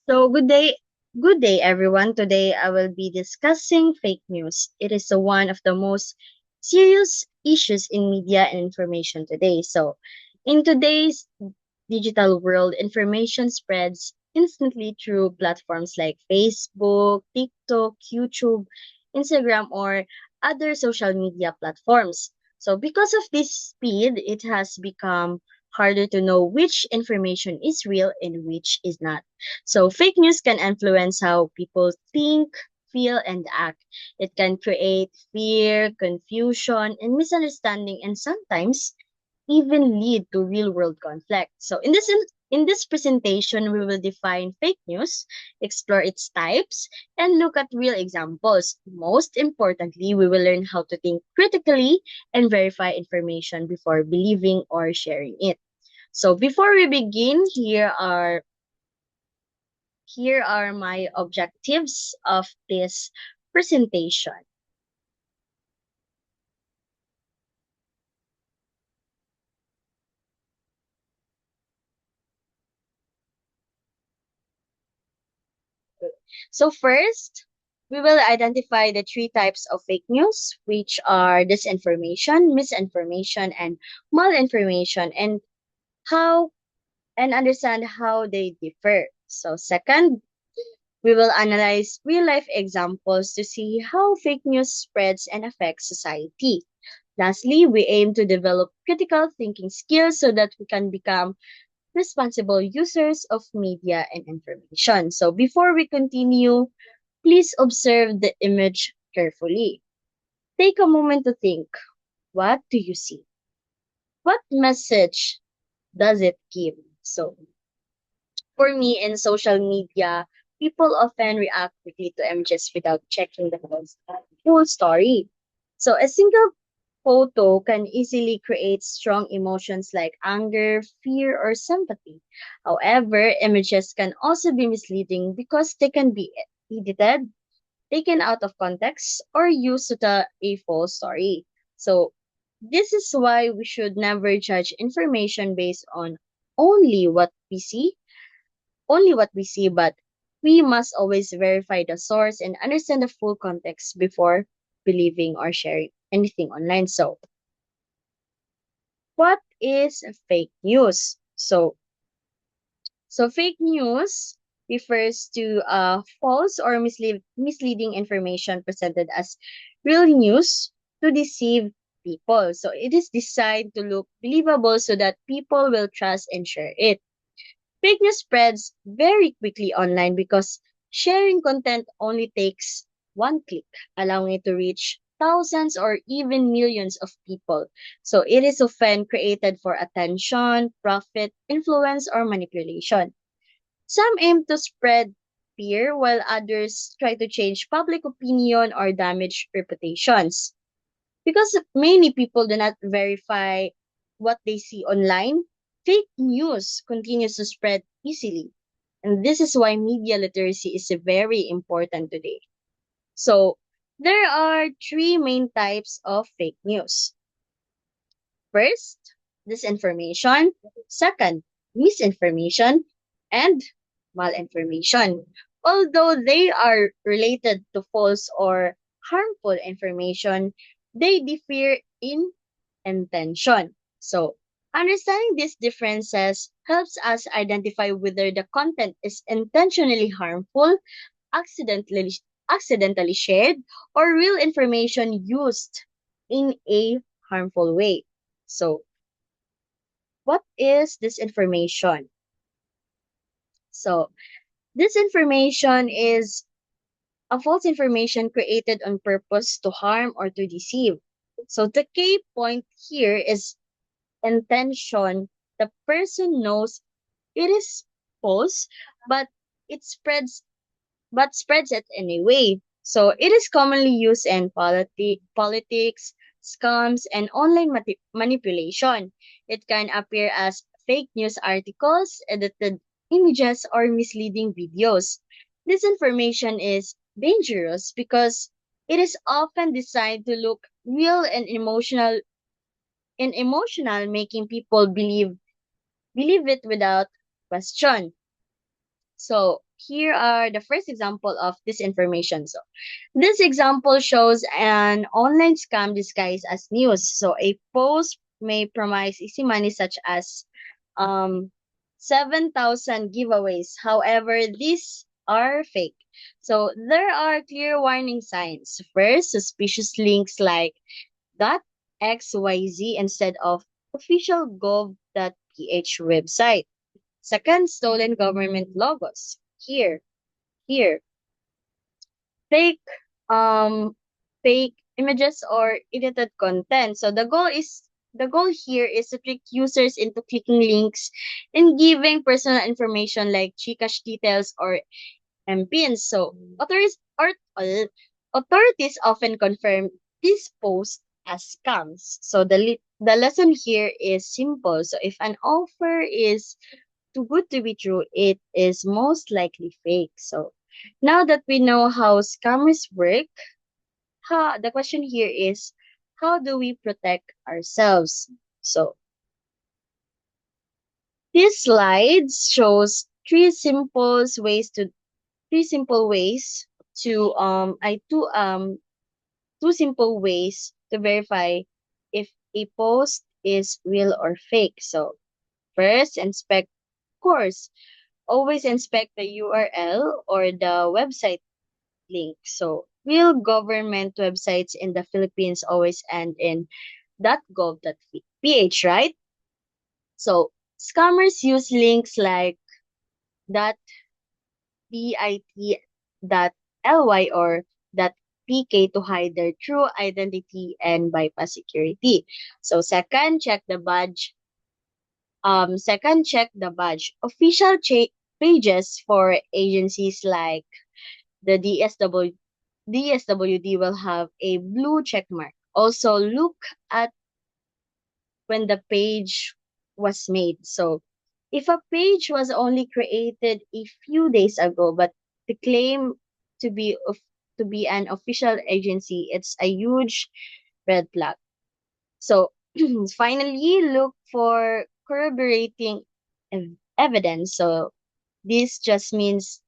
So, good day, everyone. Today, I will be discussing fake news. It is one of the most serious issues in media and information today. So, in today's digital world, information spreads instantly through platforms like Facebook, TikTok, YouTube, Instagram, or other social media platforms. So, because of this speed, it has become harder to know which information is real and which is not. So, fake news can influence how people think, feel, and act. It can create fear, confusion, and misunderstanding, and sometimes even lead to real world conflict. So, in this presentation, we will define fake news, explore its types, and look at real examples. Most importantly, we will learn how to think critically and verify information before believing or sharing it. So, before we begin, here are my objectives of this presentation. So first, we will identify the three types of fake news, which are disinformation, misinformation, and malinformation, and how and understand how they differ. So second, we will analyze real life examples to see how fake news spreads and affects society. Lastly, we aim to develop critical thinking skills so that we can become responsible users of media and information. So before we continue, please observe the image carefully. Take a moment to think. What do you see? What message does it give? So for me in social media, people often react quickly to images without checking the full story. So a single photo can easily create strong emotions like anger, fear, or sympathy. However, images can also be misleading because they can be edited, taken out of context, or used to tell a false story. So, this is why we should never judge information based on only what we see, only what we see, but we must always verify the source and understand the full context before believing or sharing anything online. So, what is fake news? So fake news refers to false or misleading information presented as real news to deceive people. So it is designed to look believable so that people will trust and share it. Fake news spreads very quickly online because sharing content only takes one click, allowing it to reach thousands or even millions of people. So it is often created for attention, profit, influence, or manipulation. Some aim to spread fear, while others try to change public opinion or damage reputations. Because many people do not verify what they see online, fake news continues to spread easily. And this is why media literacy is very important today. So, there are three main types of fake news. First, disinformation. Second, misinformation. And malinformation. Although they are related to false or harmful information, they differ in intention. So, understanding these differences helps us identify whether the content is intentionally harmful, accidentally accidentally shared, or real information used in a harmful way. So, what is this information? So, this information is a false information created on purpose to harm or to deceive. So, the key point here is intention. The person knows it is false, but it spreads it anyway. So it is commonly used in politics, scams, and online manipulation. It can appear as fake news articles, edited images, or misleading videos. This information is dangerous because it is often designed to look real and emotional, making people believe it without question. So here are the first example of disinformation. So, this example shows an online scam disguised as news. So, a post may promise easy money such as um 7,000 giveaways. However, these are fake. So, there are clear warning signs. First, suspicious links like .xyz instead of official gov.ph website. Second, stolen government logos. Here, fake, um, fake images or edited content. So the goal here is to trick users into clicking links and giving personal information like Gcash details or MPINs. So authorities often confirm these posts as scams. So the lesson here is simple. So if an offer is too good to be true, it is most likely fake. So now that we know how scammers work, the question here is how do we protect ourselves? So this slide shows three simple ways to I two simple ways to verify if a post is real or fake. So first, inspect course. Always inspect the URL or the website link. So real government websites in the Philippines always end in .gov.ph, right? So scammers use links like .bit.ly or .pk to hide their true identity and bypass security. So second, check the badge. Official pages for agencies like the DSWD will have a blue check mark. Also, look at when the page was made. So, if a page was only created a few days ago, but the claim to be of to be an official agency, it's a huge red flag. So, finally, look for corroborating evidence. So, this just means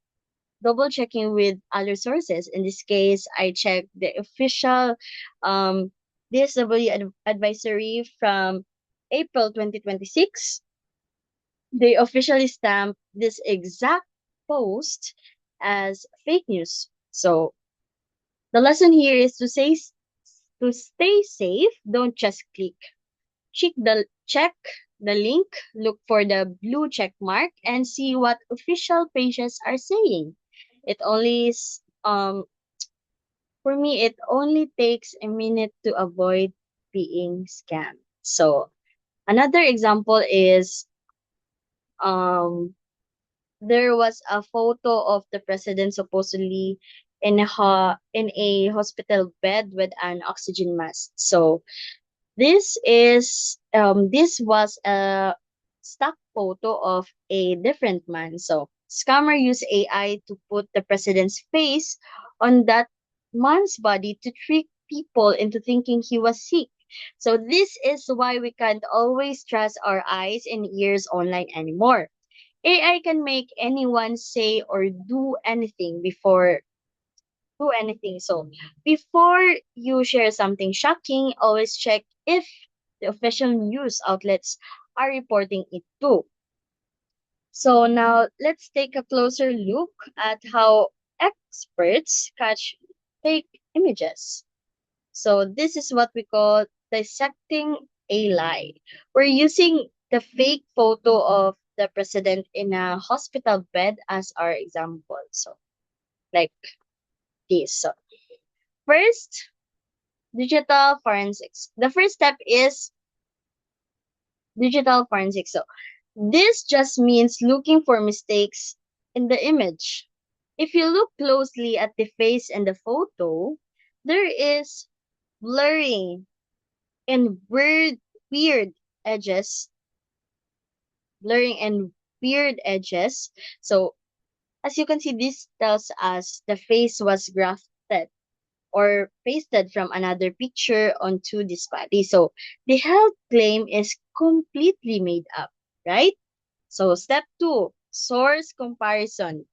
double checking with other sources. In this case, I checked the official um, DSW advisory from April 2026. They officially stamped this exact post as fake news. So the lesson here is to stay safe. Don't just click. Check the link, look for the blue check mark, and see what official pages are saying. It only is For me, it only takes a minute to avoid being scammed. So another example is um there was a photo of the president supposedly in a hospital bed with an oxygen mask. So this was a stock photo of a different man. So scammer used AI to put the president's face on that man's body to trick people into thinking he was sick. So this is why we can't always trust our eyes and ears online anymore. AI can make anyone say or do anything. So before you share something shocking, always check if the official news outlets are reporting it too. So now let's take a closer look at how experts catch fake images. So this is what we call dissecting a lie. We're using the fake photo of the president in a hospital bed as our example. So like this. So first, digital forensics. The first step is digital forensics. So this just means looking for mistakes in the image. If you look closely at the face in the photo, there is blurring and weird edges, blurring and weird edges. So as you can see, this tells us the face was grafted or pasted from another picture onto this body. So the health claim is completely made up, right? So step two, source comparison.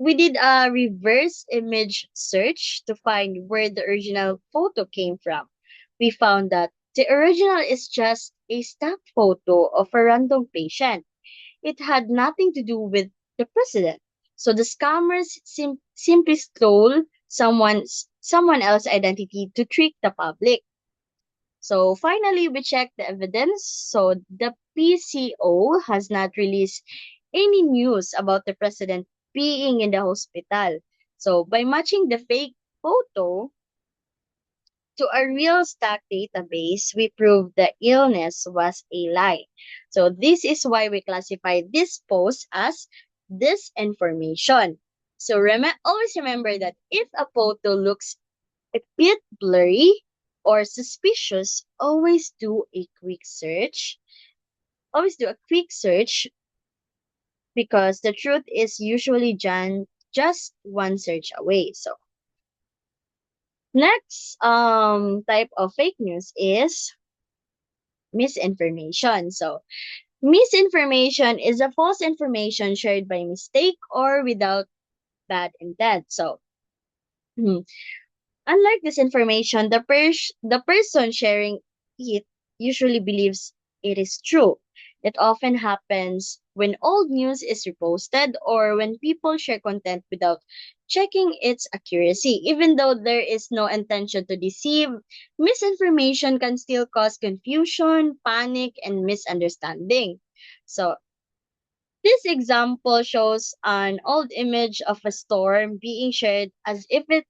we did a reverse image search to find where the original photo came from. We found that the original is just a stock photo of a random patient. It had nothing to do with the president. So the scammers simply stole someone else's identity to trick the public. So finally, we checked the evidence. So the PCO has not released any news about the president being in the hospital. So by matching the fake photo to a real stock database, we proved the illness was a lie. So this is why we classify this post as disinformation. So always remember that if a photo looks a bit blurry or suspicious, always do a quick search. Always do a quick search because the truth is usually just one search away. So next type of fake news is misinformation. So misinformation is a false information shared by mistake or without bad intent. So unlike this information, the person sharing it usually believes it is true. It often happens when old news is reposted or when people share content without checking its accuracy. Even though there is no intention to deceive, misinformation can still cause confusion, panic, and misunderstanding. So, this example shows an old image of a storm being shared as if it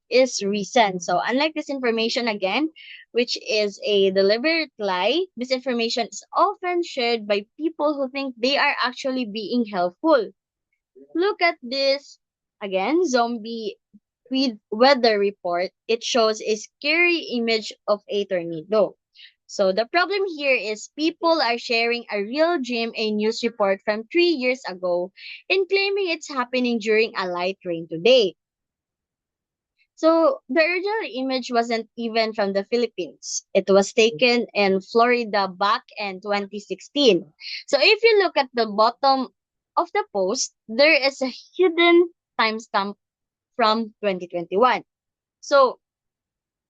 is recent. So unlike this information again, which is a deliberate lie, this information is often shared by people who think they are actually being helpful. Look at this again, zombie with weather report. It shows a scary image of a tornado. So the problem here is people are sharing a real dream, a news report from 3 years ago, and claiming it's happening during a light rain today. So the original image wasn't even from the Philippines. It was taken in Florida back in 2016. So if you look at the bottom of the post, there is a hidden timestamp from 2021. So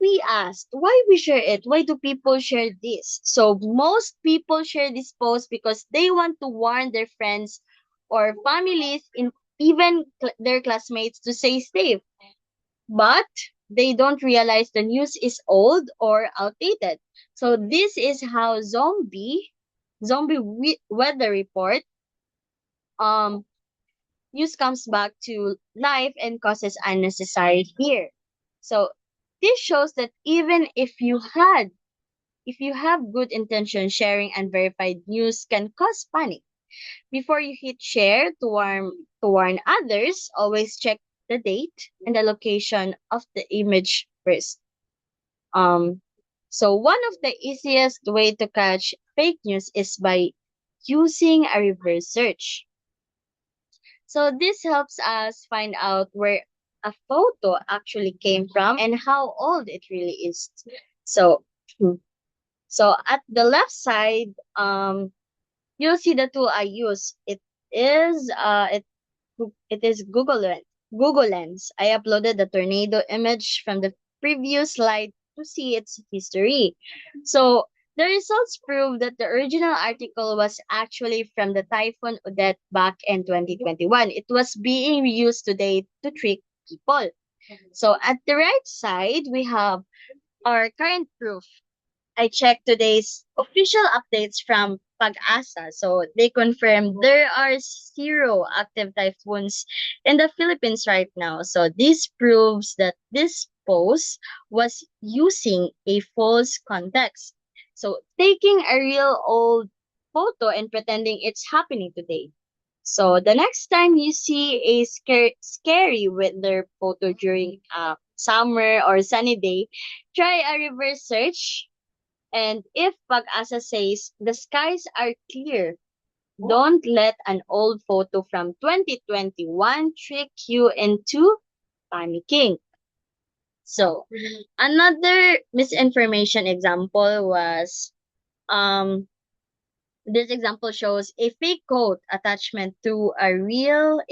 we asked why we share it. Why do people share this? So most people share this post because they want to warn their friends or families, in even their classmates, to stay safe, but they don't realize the news is old or outdated. So this is how weather report um news comes back to life and causes unnecessary fear. So this shows that even if you have good intention, sharing unverified news can cause panic. Before you hit share to warn others, always check the date and the location of the image first. Um, so one of the easiest way to catch fake news is by using a reverse search. So this helps us find out where a photo actually came from and how old it really is. So, so at the left side, you'll see the tool I use. Is it is Google Lens. I uploaded the tornado image from the previous slide to see its history. So the results prove that the original article was actually from the Typhoon Odette back in 2021. It was being reused today to trick people. So at the right side, we have our current proof. I checked today's official updates from Pag-asa. So they confirm there are zero active typhoons in the Philippines right now. So this proves that this post was using a false context. So taking a real old photo and pretending it's happening today. So the next time you see a scary weather photo during a summer or sunny day, try a reverse search, and if Pag-asa says the skies are clear, don't let an old photo from 2021 trick you into panicking. So, another misinformation example was um This example shows a fake quote attachment to a real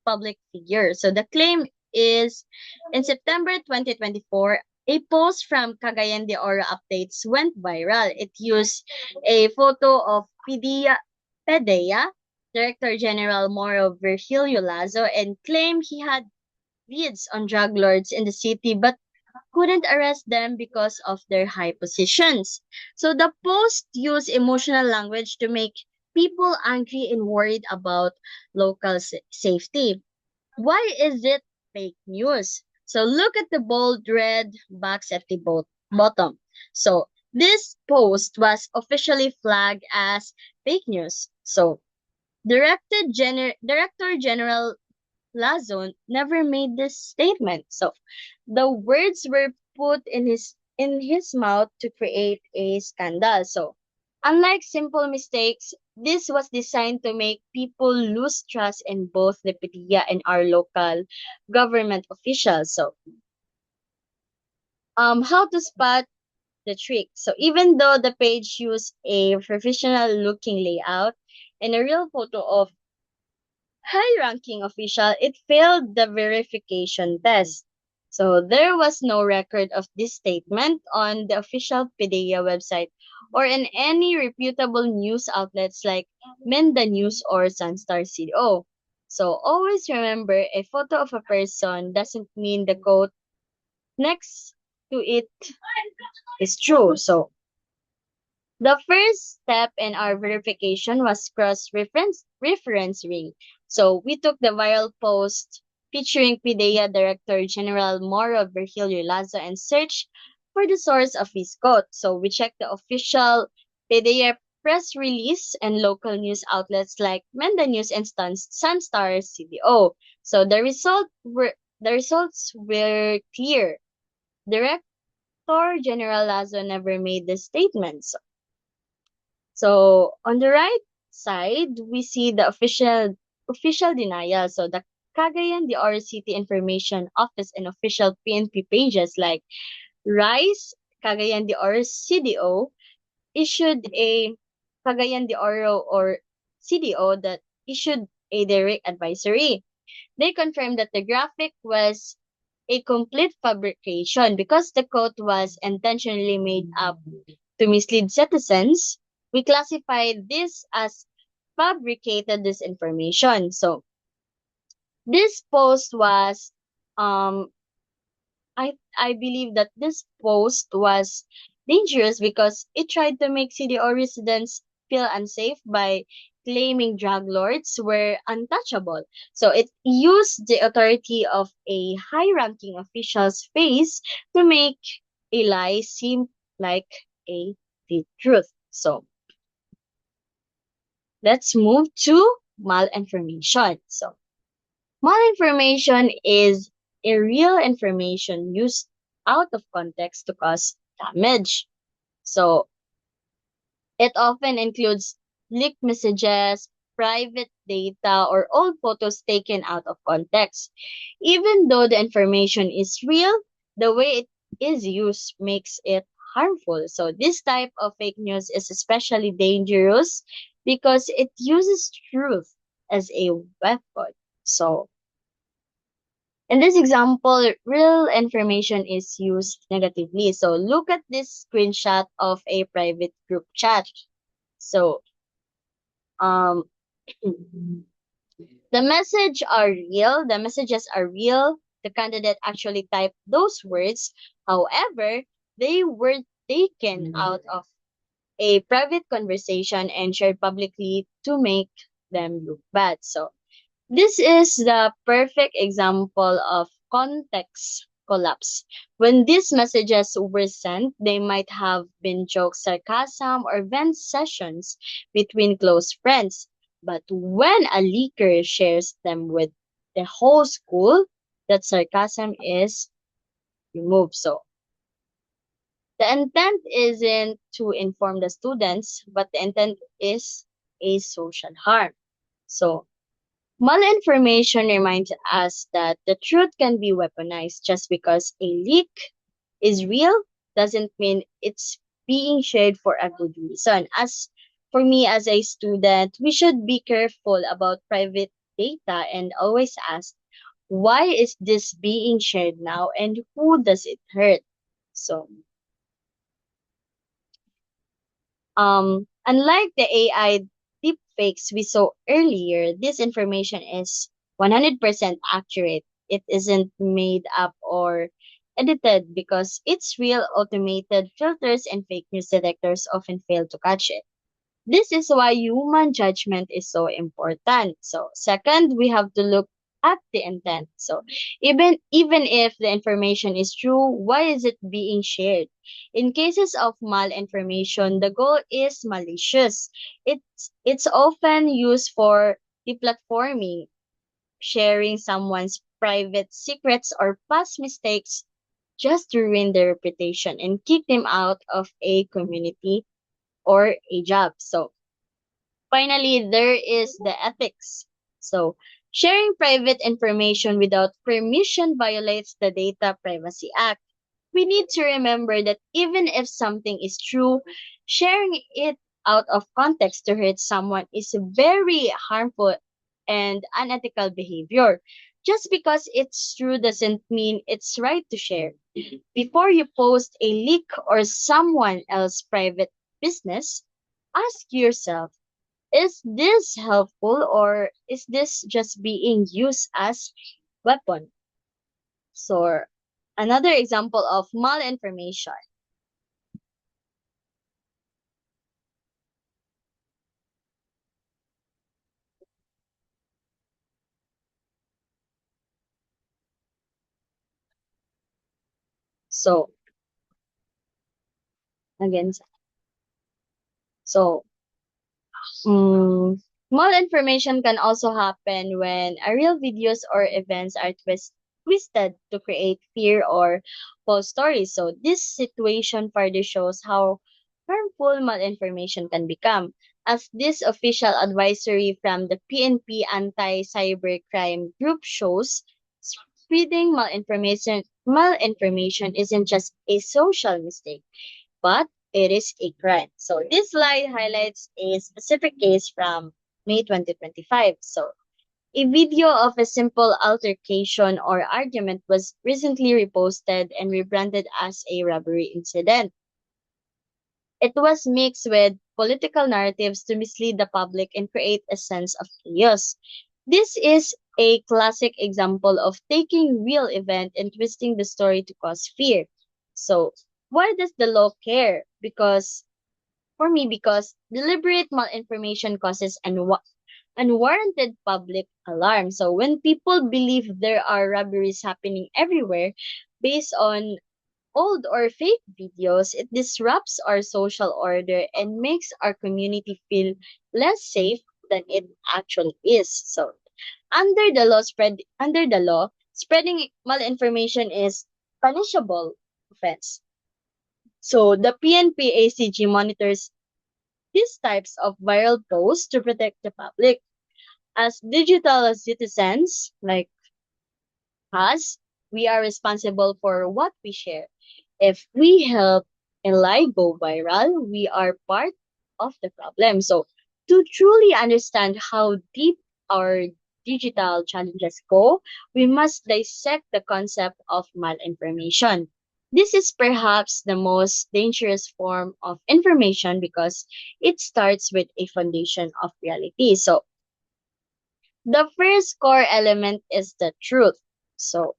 public figure. So the claim is in September 2024, a post from Cagayan de Oro Updates went viral. It used a photo of PDEA Director General Moro Virgilio Lazo and claimed he had leads on drug lords in the city but couldn't arrest them because of their high positions. So the post used emotional language to make people angry and worried about local safety. Why is it fake news? So look at the bold red box at the bottom. So this post was officially flagged as fake news. So Director General Lazo never made this statement. So the words were put in his mouth to create a scandal. So unlike simple mistakes, this was designed to make people lose trust in both the PDEA and our local government officials. So how to spot the trick. So even though the page used a professional looking layout and a real photo of high-ranking official, it failed the verification test. So there was no record of this statement on the official PDEA website or in any reputable news outlets like Menda News or Sunstar CDO. So always remember, a photo of a person doesn't mean the quote next to it is true. So the first step in our verification was cross referencing. So we took the viral post featuring PDEA Director General Moro Virgilio Lazo and searched for the source of his quote. So we checked the official PDEA press release and local news outlets like Menda News and Sunstar CDO. So the results were clear. Director General Lazo never made the statements. So on the right side, we see the official denial. So the Cagayan de Oro City Information Office and official PNP pages like RISE, Cagayan de Oro CDO issued a Cagayan de Oro or CDO that issued a direct advisory. They confirmed that the graphic was a complete fabrication because the quote was intentionally made up to mislead citizens. We classified this as fabricated disinformation. So this post was um I believe that this post was dangerous because it tried to make CDO residents feel unsafe by claiming drug lords were untouchable. So it used the authority of a high-ranking official's face to make a lie seem like a the truth. So let's move to malinformation. So malinformation is a real information used out of context to cause damage. So it often includes leaked messages, private data, or old photos taken out of context. Even though the information is real, the way it is used makes it harmful. So this type of fake news is especially dangerous because it uses truth as a weapon. So in this example, real information is used negatively. So look at this screenshot of a private group chat. So um the messages are real. The candidate actually typed those words. However, they were taken out of a private conversation and shared publicly to make them look bad. So this is the perfect example of context collapse. When these messages were sent, they might have been jokes, sarcasm, or vent sessions between close friends. But when a leaker shares them with the whole school, that sarcasm is removed. So the intent isn't to inform the students, but the intent is a social harm. So malinformation reminds us that the truth can be weaponized. Just because a leak is real doesn't mean it's being shared for a good reason. As for me as a student, we should be careful about private data and always ask, why is this being shared now and who does it hurt? So, unlike the AI deepfakes we saw earlier, this information is 100% accurate. It isn't made up or edited because it's real. Automated filters and fake news detectors often fail to catch it. This is why human judgment is so important. So, second, we have to look at the intent. So, even if the information is true, why is it being shared? In cases of malinformation, the goal is malicious. It's often used for deplatforming, sharing someone's private secrets or past mistakes just to ruin their reputation and kick them out of a community or a job. So, finally, there is the ethics. So, sharing private information without permission violates the Data Privacy Act. We need to remember that even if something is true, sharing it out of context to hurt someone is very harmful and unethical behavior. Just because it's true doesn't mean it's right to share. Before you post a leak or someone else's private business, ask yourself, is this helpful or is this just being used as weapon? So another example of malinformation. So again, so mm, malinformation can also happen when a real videos or events are twisted to create fear or false stories. So this situation further shows how harmful malinformation can become. As this official advisory from the PNP Anti-Cybercrime Group shows, spreading malinformation isn't just a social mistake, but it is a crime. So this slide highlights a specific case from May 2025. So a video of a simple altercation or argument was recently reposted and rebranded as a robbery incident. It was mixed with political narratives to mislead the public and create a sense of chaos. This is a classic example of taking real event and twisting the story to cause fear. So, why does the law care? Because for me, because deliberate malinformation causes unwarranted public alarm. So when people believe there are robberies happening everywhere based on old or fake videos, it disrupts our social order and makes our community feel less safe than it actually is. So under the law, spreading malinformation is punishable offense. So the PNPACG monitors these types of viral posts to protect the public. As digital citizens like us, we are responsible for what we share. If we help a lie go viral, we are part of the problem. So, to truly understand how deep our digital challenges go, we must dissect the concept of malinformation. This is perhaps the most dangerous form of information because it starts with a foundation of reality. So, the first core element is the truth. So,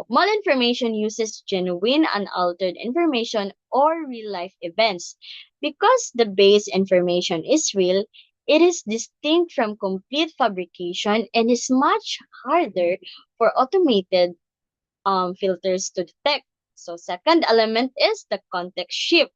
malinformation uses genuine, unaltered information or real life events. Because the base information is real, it is distinct from complete fabrication and is much harder for automated filters to detect. So, second element is the context shift.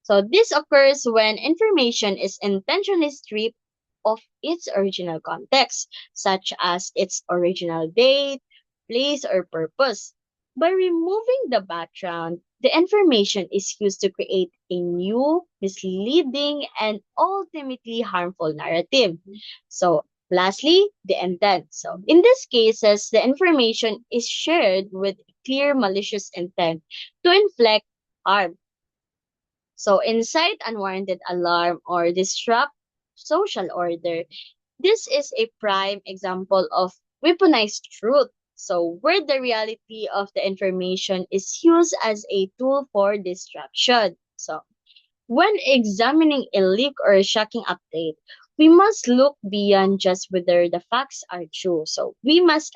So this occurs when information is intentionally stripped of its original context, such as its original date, place, or purpose. By removing the background, the information is used to create a new, misleading, and ultimately harmful narrative. So, lastly, the intent. So, in these cases, the information is shared with clear malicious intent to inflict harm. So incite unwarranted alarm or disrupt social order. This is a prime example of weaponized truth. So where the reality of the information is used as a tool for distraction. So when examining a leak or a shocking update, we must look beyond just whether the facts are true. So we must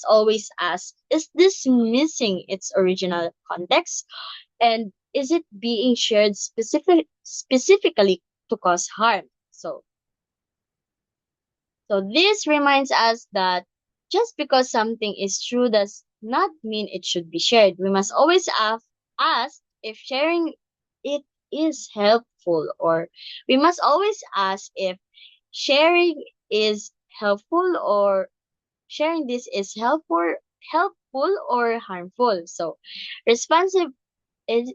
always ask, is this missing its original context? And is it being shared specifically to cause harm? So this reminds us that just because something is true does not mean it should be shared. We must always ask if sharing it is helpful, or we must always ask if sharing is helpful, or sharing this is helpful or harmful. So responsive is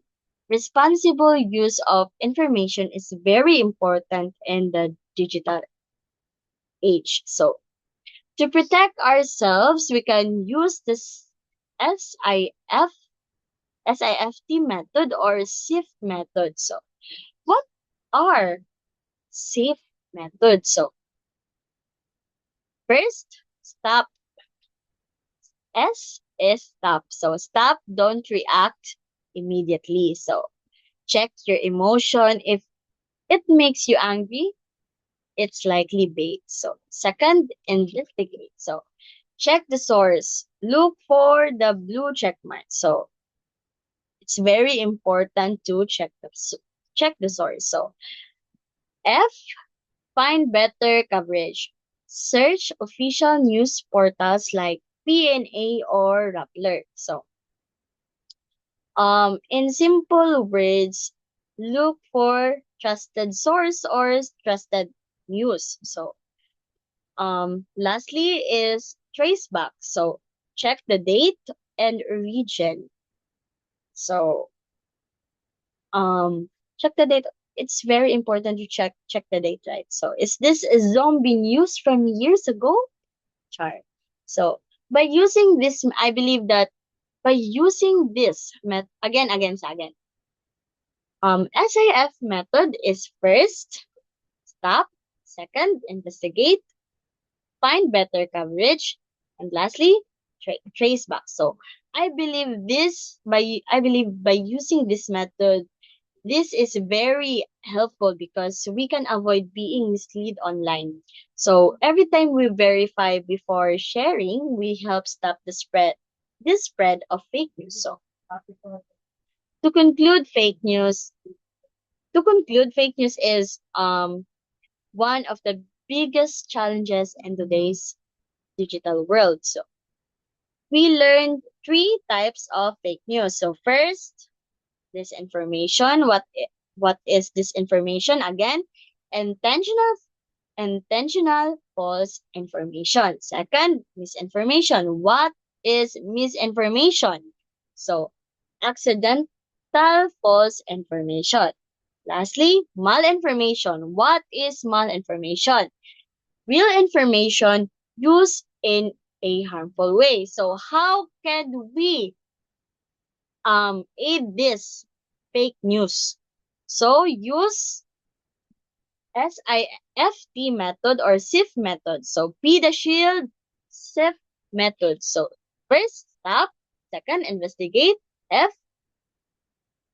responsible use of information is very important in the digital age. So to protect ourselves, we can use this SIF, SIFT method or SIFT method. So, what are SIFT methods? So, first, stop. S is stop. So, stop, don't react immediately. So, check your emotion. If it makes you angry, it's likely bait. So, second, investigate. So, check the source. Look for the blue check mark. So, it's very important to check the source. So F, find better coverage. Search official news portals like PNA or Rappler. So in simple words, look for trusted source or trusted news. So lastly is trace back. So check the date and region. So um check the date. It's very important to check the date, right? So is this a zombie news from years ago? Char. So by using this, I believe that by using this again, SIF method is first stop, second investigate, find better coverage, and lastly trace back. So I believe by using this method, this is very helpful because we can avoid being misled online. So every time we verify before sharing, we help stop the spread of fake news. So to conclude, fake news is one of the biggest challenges in today's digital world. So we learned three types of fake news. So first, disinformation. What is disinformation? Again, intentional false information. Second, misinformation. What is misinformation? So, accidental false information. Lastly, malinformation. What is malinformation? Real information used in a harmful way. So, how can we aid this fake news? So use SIFT method or SIF method. So P the shield, SIF method. So first stop, second investigate, F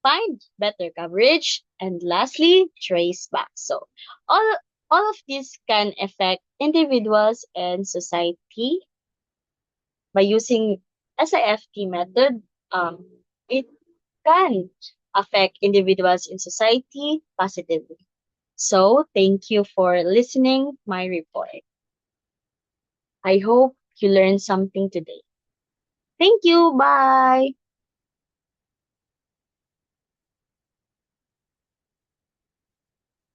find better coverage, and lastly trace back. So all all of these can affect individuals and society by using SIFT method. It can affect individuals in society positively. So, thank you for listening my report. I hope you learned something today. Thank you. Bye.